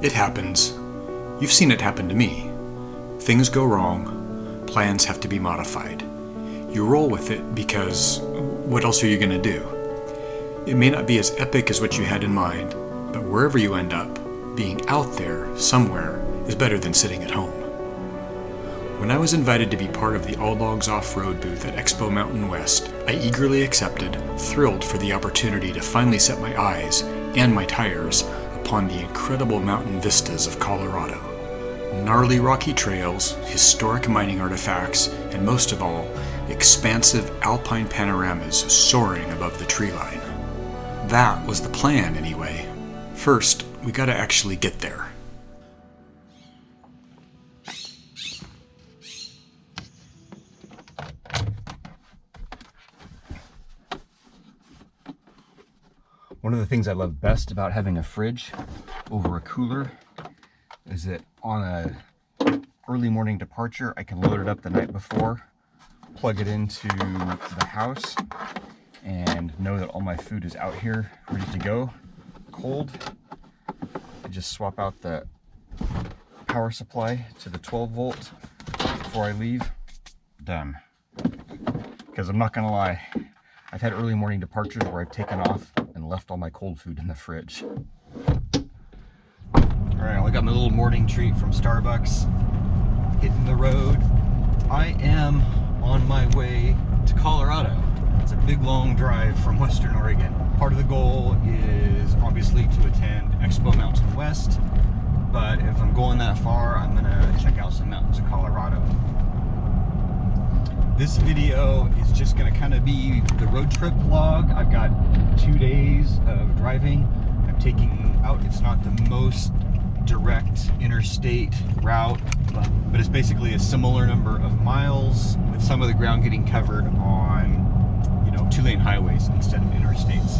It happens. You've seen it happen to me. Things go wrong, plans have to be modified. You roll with it because what else are you going to do? It may not be as epic as what you had in mind, but wherever you end up, being out there somewhere is better than sitting at home. When I was invited to be part of the Alldogs Offroad booth at Expo Mountain West, I eagerly accepted, thrilled for the opportunity to finally set my eyes and my tires upon the incredible mountain vistas of Colorado. Gnarly rocky trails, historic mining artifacts, and most of all, expansive alpine panoramas soaring above the tree line. That was the plan anyway. First, we gotta actually get there. One of the things I love best about having a fridge over a cooler is that on a early morning departure, I can load it up the night before, plug it into the house, and know that all my food is out here ready to go, cold. I just swap out the power supply to the 12 volt before I leave. Done. Because I'm not gonna lie, I've had early morning departures where I've taken off and left all my cold food in the fridge. Alright, I got my little morning treat from Starbucks. Hitting the road. I am on my way to Colorado. It's a big long drive from Western Oregon. Part of the goal is obviously to attend Expo Mountain West, but if I'm going that far, I'm gonna check out some mountains in Colorado. This video is just going to kind of be the road trip vlog. I've got 2 days of driving. I'm taking out, it's not the most direct interstate route, but it's basically a similar number of miles with some of the ground getting covered on, you know, 2-lane highways instead of interstates.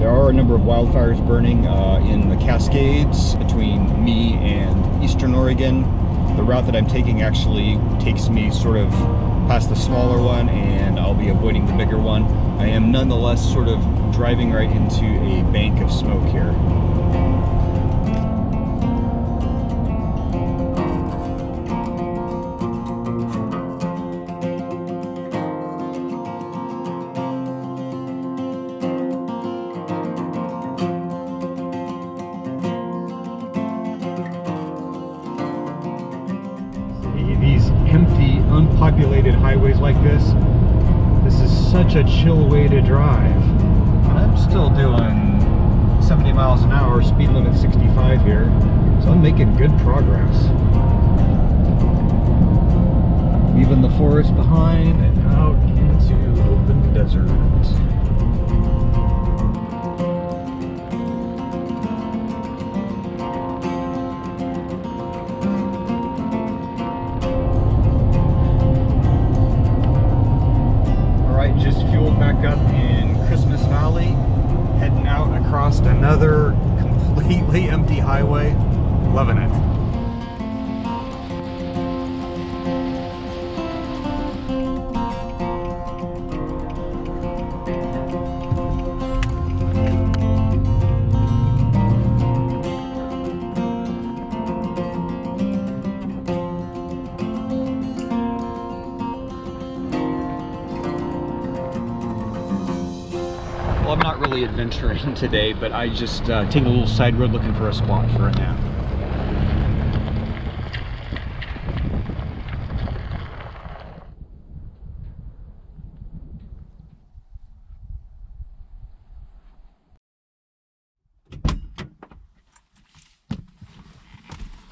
There are a number of wildfires burning in the Cascades between me and Eastern Oregon. The route that I'm taking actually takes me sort of past the smaller one, and I'll be avoiding the bigger one. I am nonetheless sort of driving right into a bank of smoke here. These empty, unpopulated highways like this is such a chill way to drive. I'm still doing 70 miles an hour, speed limit 65 here, so I'm making good progress. Leaving the forest behind and out into open desert. Just fueled back up in Christmas Valley, heading out across another completely empty highway. Loving it. Well, I'm not really adventuring today, but I just take a little side road looking for a spot for a nap.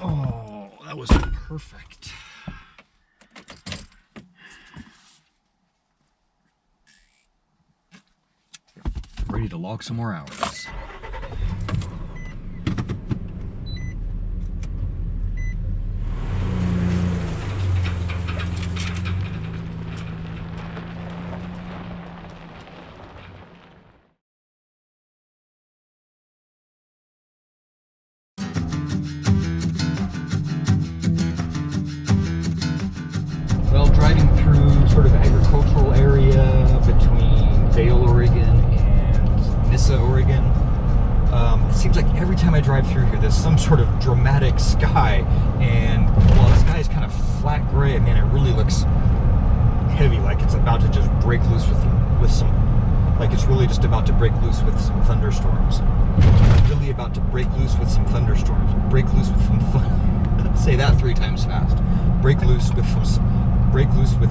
Oh, that was perfect. Ready to log some more hours. Well, driving through sort of agricultural area between Vail, Oregon and Mesa, drive through here, there's some sort of dramatic sky, and while the sky is kind of flat gray, man, it really looks heavy, like it's about to just break loose with some, like it's really just about to break loose with some thunderstorms. Really about to break loose with some thunderstorms. Break loose with some say that 3 times fast. Break loose with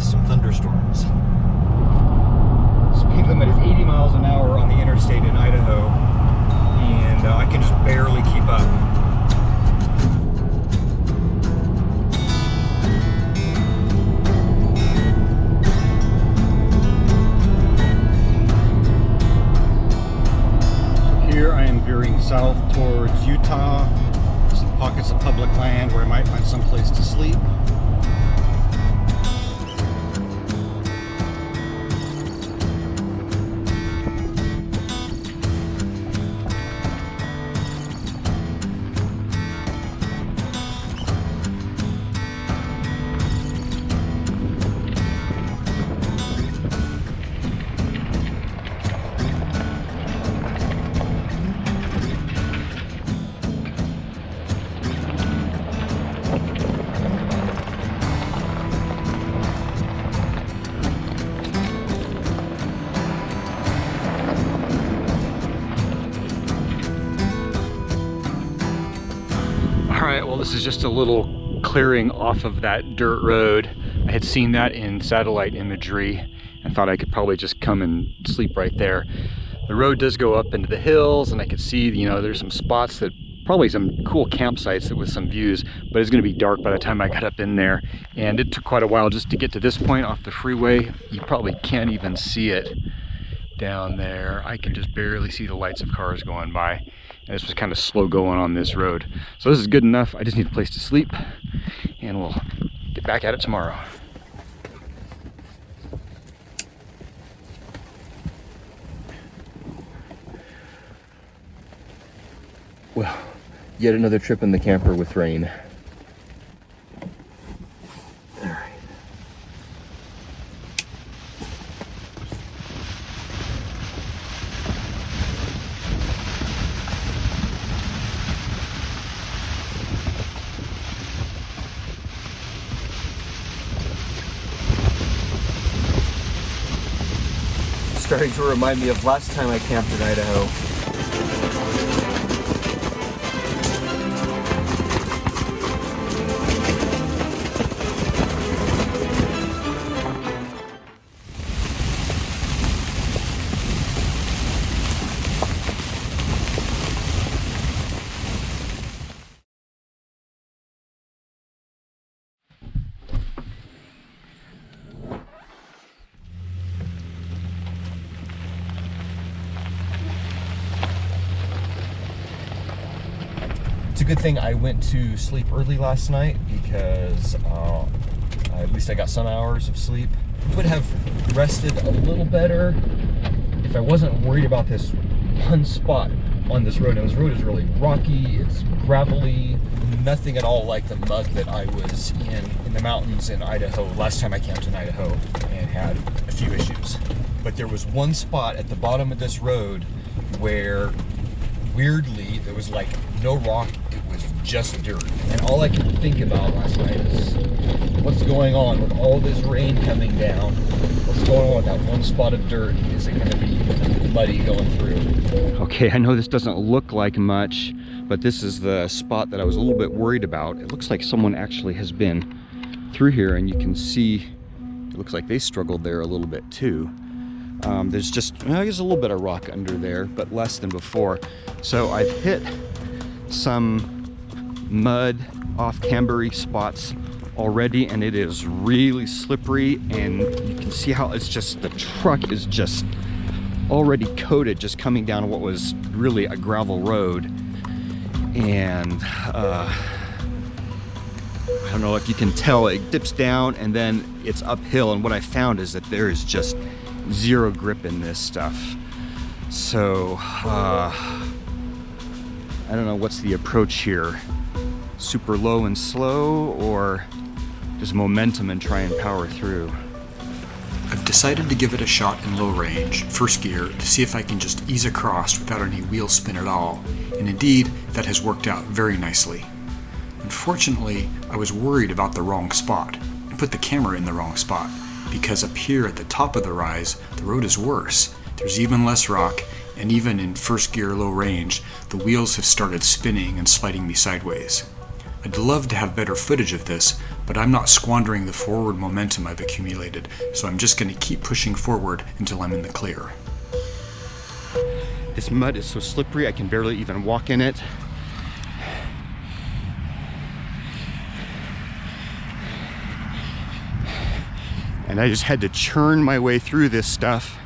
some thunderstorms. Speed limit is 80 miles an hour on the interstate in Idaho, and I can just barely keep up. Here I am veering south towards Utah. Some pockets of public land where I might find some place to sleep. Alright, well this is just a little clearing off of that dirt road. I had seen that in satellite imagery and thought I could probably just come and sleep right there. The road does go up into the hills, and I could see, you know, there's some spots that probably some cool campsites with some views, but it's going to be dark by the time I got up in there, and it took quite a while just to get to this point off the freeway. You probably can't even see it down there. I can just barely see the lights of cars going by, and this was kind of slow going on this road. So this is good enough. I just need a place to sleep, and we'll get back at it tomorrow. Well, yet another trip in the camper with rain. All right. Starting to remind me of last time I camped in Idaho. It's a good thing I went to sleep early last night because at least I got some hours of sleep. Would have rested a little better if I wasn't worried about this one spot on this road. And this road is really rocky, it's gravelly, nothing at all like the mud that I was in the mountains in Idaho last time I camped in Idaho and had a few issues. But there was one spot at the bottom of this road where weirdly there was like no rock, it was just dirt. And all I could think about last night is what's going on with all this rain coming down? What's going on with that one spot of dirt? Is it going to be muddy going through? Okay, I know this doesn't look like much, but this is the spot that I was a little bit worried about. It looks like someone actually has been through here, and you can see it looks like they struggled there a little bit too. There's just, there's a little bit of rock under there, but less than before. So I've hit some mud off cambery spots already, and it is really slippery, and you can see how it's just, the truck is just already coated just coming down what was really a gravel road. And I don't know if you can tell, it dips down and then it's uphill, and what I found is that there is just zero grip in this stuff. So I don't know what's the approach here. Super low and slow, or just momentum and try and power through. I've decided to give it a shot in low range, first gear, to see if I can just ease across without any wheel spin at all, and indeed, that has worked out very nicely. Unfortunately, I was worried about the wrong spot, and put the camera in the wrong spot, because up here at the top of the rise, the road is worse. There's even less rock, and even in first gear low range, the wheels have started spinning and sliding me sideways. I'd love to have better footage of this, but I'm not squandering the forward momentum I've accumulated, so I'm just going to keep pushing forward until I'm in the clear. This mud is so slippery I can barely even walk in it. And I just had to churn my way through this stuff,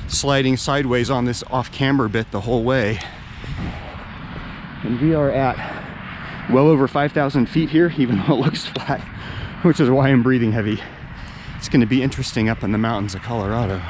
sliding sideways on this off-camber bit the whole way. And we are at well over 5,000 feet here, even though it looks flat, which is why I'm breathing heavy. It's going to be interesting up in the mountains of Colorado.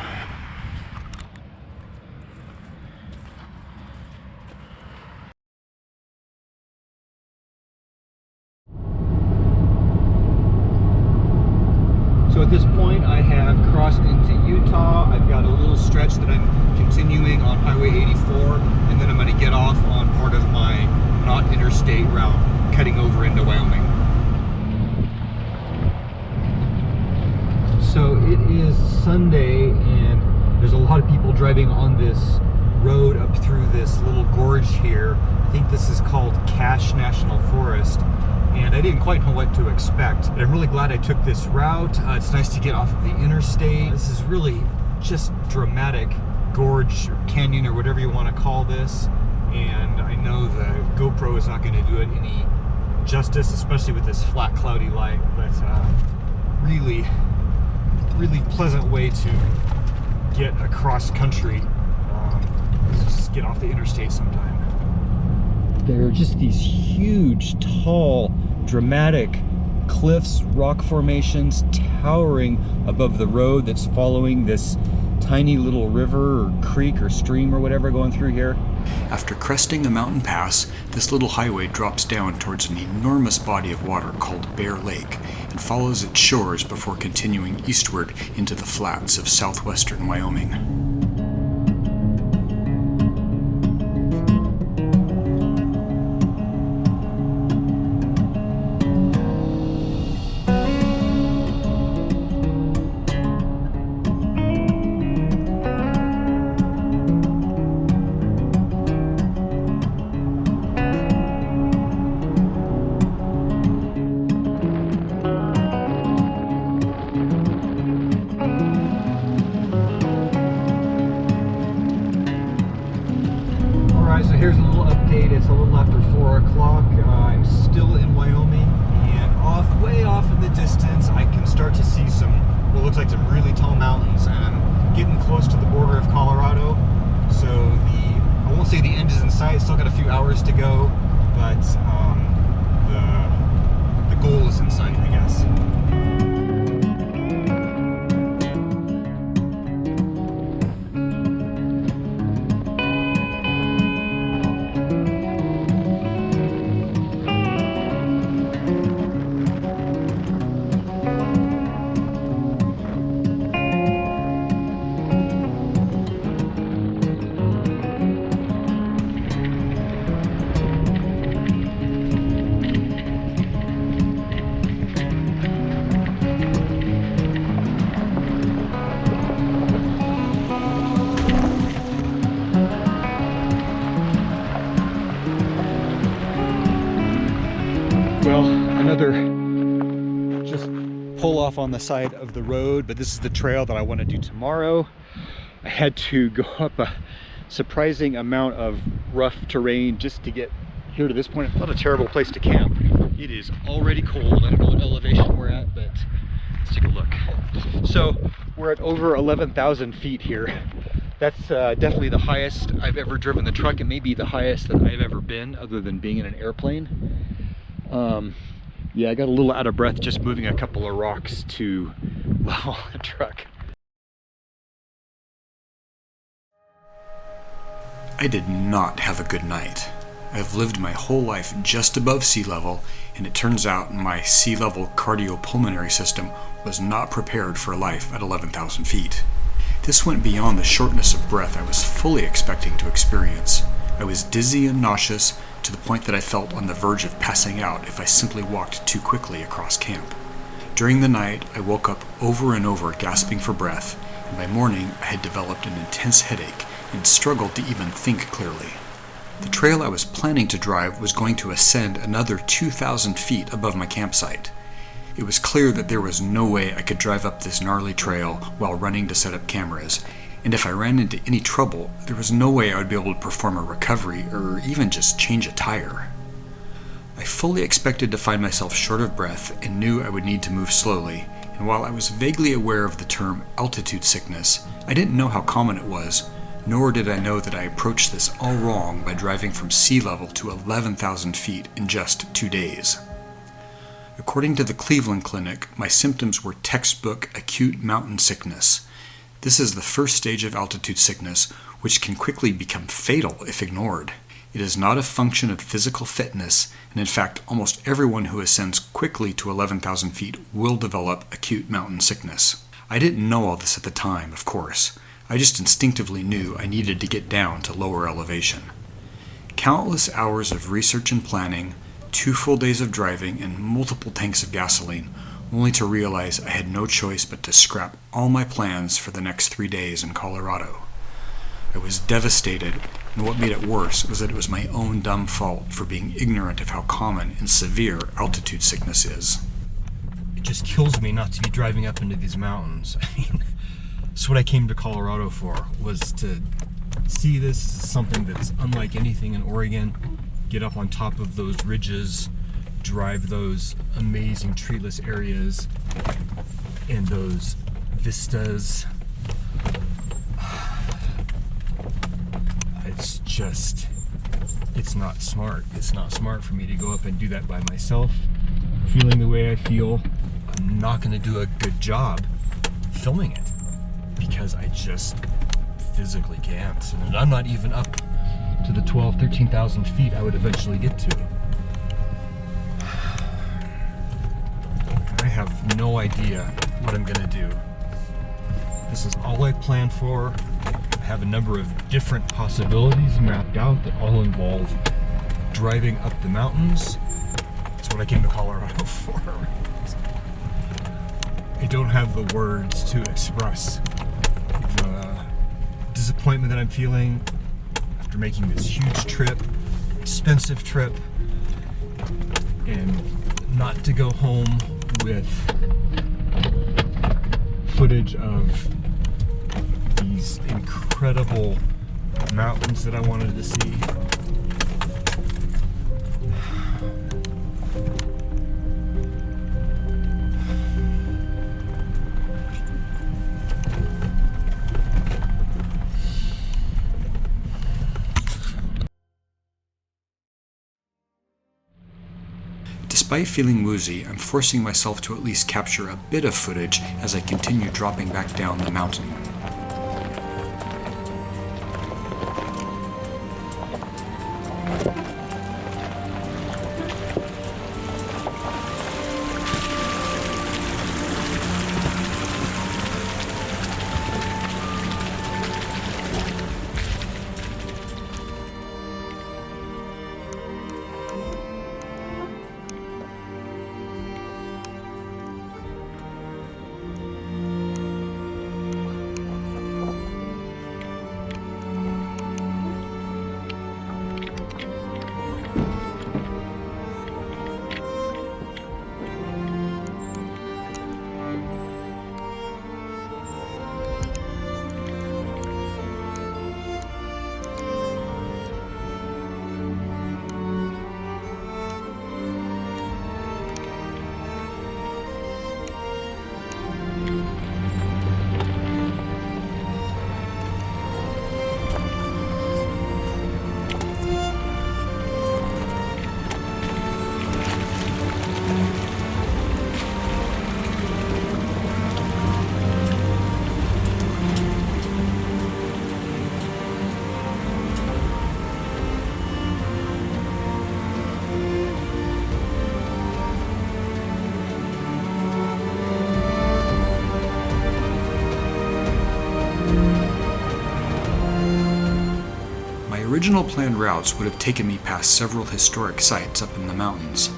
So at this point I have crossed into Utah. I've got a little stretch that I'm continuing on Highway 84, and then I'm going to get off on part of my not interstate route, cutting over into Wyoming. So it is Sunday, and there's a lot of people driving on this road up through this little gorge here. I think this is called Cache National Forest, and I didn't quite know what to expect, but I'm really glad I took this route. It's nice to get off of the interstate. This is really just dramatic gorge or canyon or whatever you want to call this, and I know the GoPro is not going to do it any justice, especially with this flat cloudy light, but really pleasant way to get across country. Just get off the interstate sometime. There are just these huge, tall, dramatic cliffs, rock formations towering above the road that's following this tiny little river or creek or stream or whatever going through here. After cresting a mountain pass, this little highway drops down towards an enormous body of water called Bear Lake and follows its shores before continuing eastward into the flats of southwestern Wyoming. Here's a little update. It's a little after 4 o'clock. I'm still in Wyoming, and way off in the distance, I can start to see what looks like some really tall mountains, and I'm getting close to the border of Colorado. So I won't say the end is in sight. Still got a few hours to go, but the goal is in sight, I guess. Well, another just pull off on the side of the road, but this is the trail that I want to do tomorrow. I had to go up a surprising amount of rough terrain just to get here to this point. Not a terrible place to camp. It is already cold. I don't know what elevation we're at, but let's take a look. So we're at over 11,000 feet here. That's definitely the highest I've ever driven the truck, and maybe the highest that I've ever been other than being in an airplane. Yeah, I got a little out of breath just moving a couple of rocks to level the truck. I did not have a good night. I've lived my whole life just above sea level, and it turns out my sea level cardiopulmonary system was not prepared for life at 11,000 feet. This went beyond the shortness of breath I was fully expecting to experience. I was dizzy and nauseous to the point that I felt on the verge of passing out if I simply walked too quickly across camp. During the night, I woke up over and over gasping for breath, and by morning I had developed an intense headache and struggled to even think clearly. The trail I was planning to drive was going to ascend another 2,000 feet above my campsite. It was clear that there was no way I could drive up this gnarly trail while running to set up cameras, and if I ran into any trouble, there was no way I would be able to perform a recovery or even just change a tire. I fully expected to find myself short of breath and knew I would need to move slowly, and while I was vaguely aware of the term altitude sickness, I didn't know how common it was, nor did I know that I approached this all wrong by driving from sea level to 11,000 feet in just 2 days. According to the Cleveland Clinic, my symptoms were textbook acute mountain sickness. This is the first stage of altitude sickness, which can quickly become fatal if ignored. It is not a function of physical fitness, and in fact, almost everyone who ascends quickly to 11,000 feet will develop acute mountain sickness. I didn't know all this at the time, of course. I just instinctively knew I needed to get down to lower elevation. Countless hours of research and planning, 2 full days of driving, and multiple tanks of gasoline, only to realize I had no choice but to scrap all my plans for the next 3 days in Colorado. I was devastated, and what made it worse was that it was my own dumb fault for being ignorant of how common and severe altitude sickness is. It just kills me not to be driving up into these mountains. I mean, that's what I came to Colorado for, was to see this something that's unlike anything in Oregon, get up on top of those ridges, drive those amazing treeless areas and those vistas. It's not smart. It's not smart for me to go up and do that by myself. Feeling the way I feel, I'm not going to do a good job filming it because I just physically can't. And I'm not even up to the 13,000 feet I would eventually get to. I have no idea what I'm going to do. This is all I planned for. I have a number of different possibilities mapped out that all involve driving up the mountains. That's what I came to Colorado for. I don't have the words to express the disappointment that I'm feeling after making this huge trip, expensive trip, and not to go home with footage of these incredible mountains that I wanted to see. Despite feeling woozy, I'm forcing myself to at least capture a bit of footage as I continue dropping back down the mountain. original planned routes would have taken me past several historic sites up in the mountains.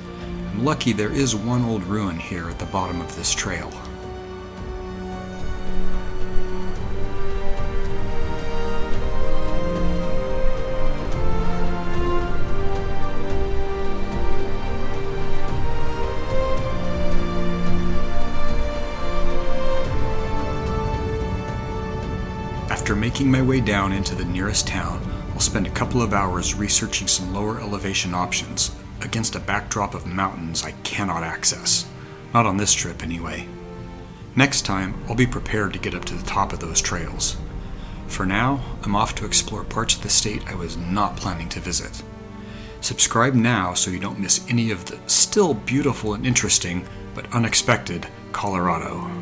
I'm lucky there is one old ruin here at the bottom of this trail. After making my way down into the nearest town, I'll spend a couple of hours researching some lower elevation options against a backdrop of mountains I cannot access. Not on this trip, anyway. Next time, I'll be prepared to get up to the top of those trails. For now, I'm off to explore parts of the state I was not planning to visit. Subscribe now so you don't miss any of the still beautiful and interesting, but unexpected, Colorado.